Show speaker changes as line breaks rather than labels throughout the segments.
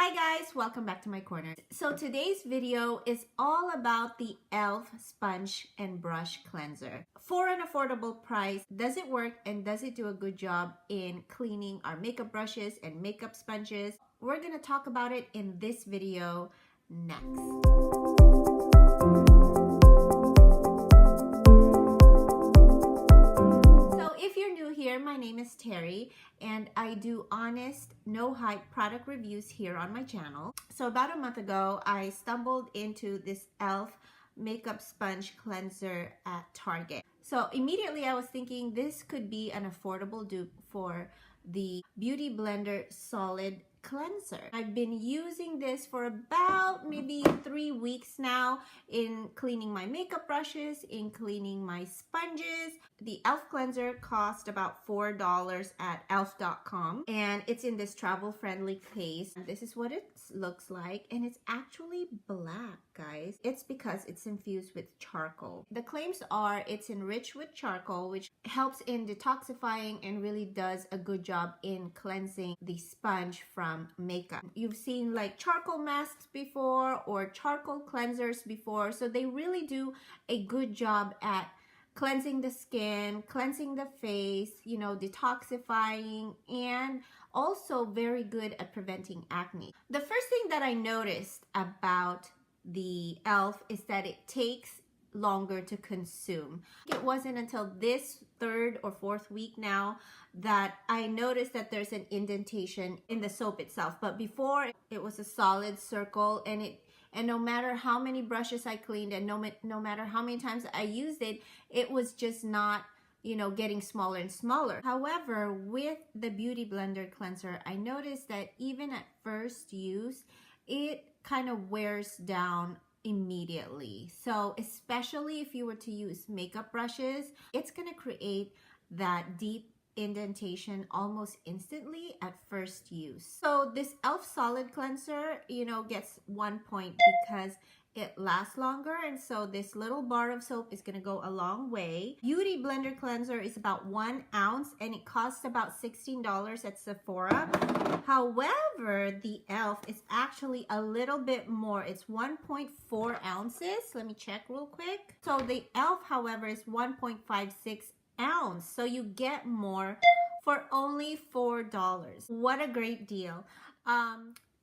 Hi guys, welcome back to my corner. So today's video is all about the e.l.f. sponge and brush cleanser. For an affordable price, does it work and does it do a good job in cleaning our makeup brushes and makeup sponges? We're gonna talk about it in this video next. If you're new here, my name is Terry and I do honest, no hype product reviews here on my channel. So about a month ago, I stumbled into this e.l.f. makeup sponge cleanser at Target. So immediately I was thinking this could be an affordable dupe for the Beauty Blender Solid Cleanser. I've been using this for about maybe 3 weeks now in cleaning my makeup brushes, in cleaning my sponges. The e.l.f. cleanser cost about $4 at elf.com and it's in this travel-friendly case. This is what it looks like and it's actually black, guys. It's because it's infused with charcoal. The claims are it's enriched with charcoal, which helps in detoxifying and really does a good job in cleansing the sponge from makeup. You've seen like charcoal masks before or charcoal cleansers before, so they really do a good job at cleansing the skin, cleansing the face, you know, detoxifying, and also very good at preventing acne. The first thing that I noticed about the e.l.f. is that it takes longer to consume. It wasn't until this third or fourth week now that I noticed that there's an indentation in the soap itself, but before it was a solid circle, and no matter how many brushes I cleaned and no matter how many times I used it, it was just not, you know, getting smaller and smaller. However, with the Beauty Blender cleanser, I noticed that even at first use, it kind of wears down immediately. So especially if you were to use makeup brushes, it's going to create that deep indentation almost instantly at first use. So this e.l.f. solid cleanser, you know, gets 1 point because it lasts longer, and so this little bar of soap is going to go a long way. Beauty Blender cleanser is about 1 ounce and it costs about $16 at Sephora. However, the e.l.f. is actually a little bit more. It's 1.4 ounces. Let me check real quick. So the e.l.f. however is 1.56 ounce, so you get more for only $4. What a great deal.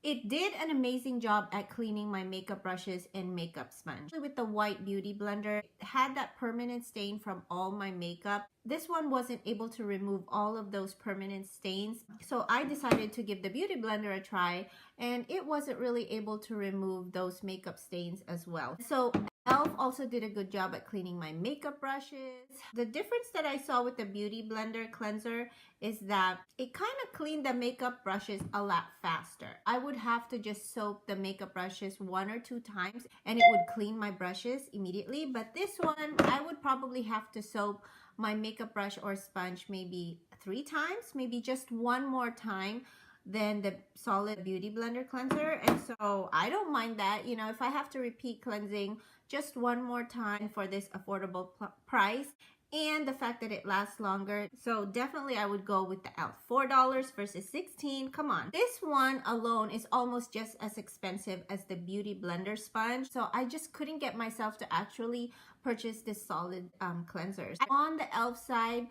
It did an amazing job at cleaning my makeup brushes and makeup sponge. With the white Beauty Blender, it had that permanent stain from all my makeup. This one wasn't able to remove all of those permanent stains, so I decided to give the Beauty Blender a try, and it wasn't really able to remove those makeup stains as well. So e.l.f. also did a good job at cleaning my makeup brushes. The difference that I saw with the Beauty Blender cleanser is that it kind of cleaned the makeup brushes a lot faster. I would have to just soak the makeup brushes 1 or 2 times and it would clean my brushes immediately, but this one I would probably have to soak my makeup brush or sponge maybe 3 times, maybe just 1 more time than the solid Beauty Blender cleanser. And so I don't mind that, you know, if I have to repeat cleansing just 1 more time for this affordable price and the fact that it lasts longer. So definitely I would go with the e.l.f. $4 versus $16. Come on. This one alone is almost just as expensive as the Beauty Blender sponge. So I just couldn't get myself to actually purchase this solid cleansers. On the e.l.f. side,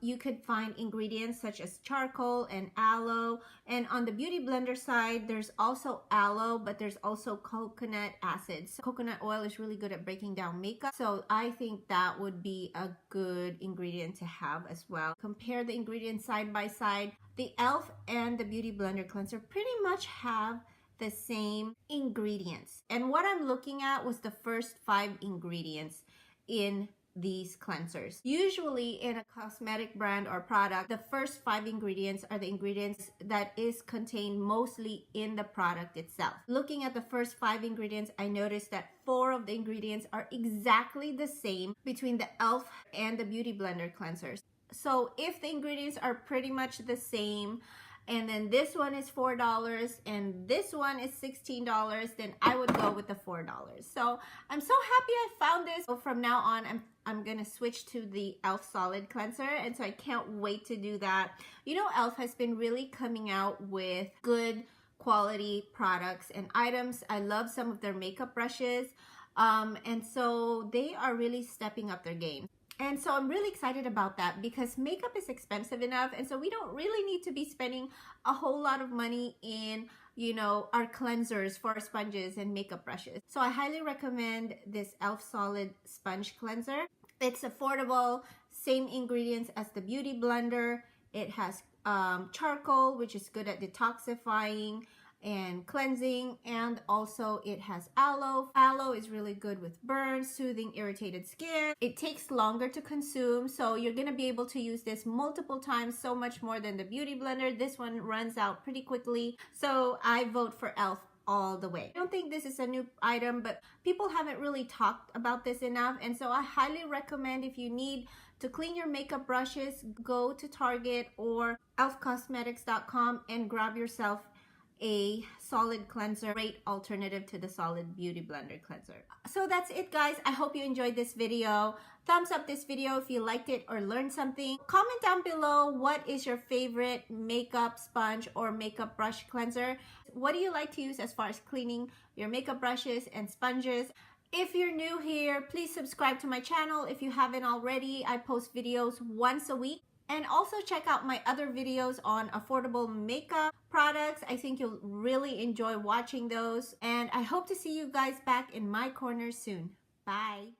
you could find ingredients such as charcoal and aloe, and on the Beauty Blender side there's also aloe, but there's also coconut acid. So coconut oil is really good at breaking down makeup, so I think that would be a good ingredient to have as well. Compare the ingredients side by side. The e.l.f. and the Beauty Blender cleanser pretty much have the same ingredients, and what I'm looking at was the first 5 ingredients in these cleansers. Usually in a cosmetic brand or product, the first 5 ingredients are the ingredients that is contained mostly in the product itself. Looking at the first 5 ingredients, I noticed that 4 of the ingredients are exactly the same between the e.l.f. and the Beauty Blender cleansers. So if the ingredients are pretty much the same, and then this one is $4 and this one is $16, then I would go with the $4. So I'm so happy I found this. So from now on, I'm gonna switch to the e.l.f. solid cleanser, and so I can't wait to do that. You know, e.l.f. has been really coming out with good quality products and items. I love some of their makeup brushes. And so they are really stepping up their game. And so I'm really excited about that because makeup is expensive enough. And so we don't really need to be spending a whole lot of money in, you know, our cleansers for our sponges and makeup brushes. So I highly recommend this e.l.f. Solid Sponge Cleanser. It's affordable, same ingredients as the Beauty Blender. It has charcoal, which is good at detoxifying and cleansing, and also it has aloe. Aloe is really good with burns, soothing irritated skin. It takes longer to consume, so you're gonna be able to use this multiple times, so much more than the Beauty Blender. This one runs out pretty quickly, so I vote for e.l.f. all the way. I don't think this is a new item, but people haven't really talked about this enough, and so I highly recommend, if you need to clean your makeup brushes, go to Target or elfcosmetics.com and grab yourself a solid cleanser, great alternative to the solid Beauty Blender cleanser. So that's it, guys. I hope you enjoyed this video. Thumbs up this video if you liked it or learned something. Comment down below, what is your favorite makeup sponge or makeup brush cleanser? What do you like to use as far as cleaning your makeup brushes and sponges? If you're new here, please subscribe to my channel if you haven't already. I post videos once a week. And also check out my other videos on affordable makeup products. I think you'll really enjoy watching those. And I hope to see you guys back in my corner soon. Bye.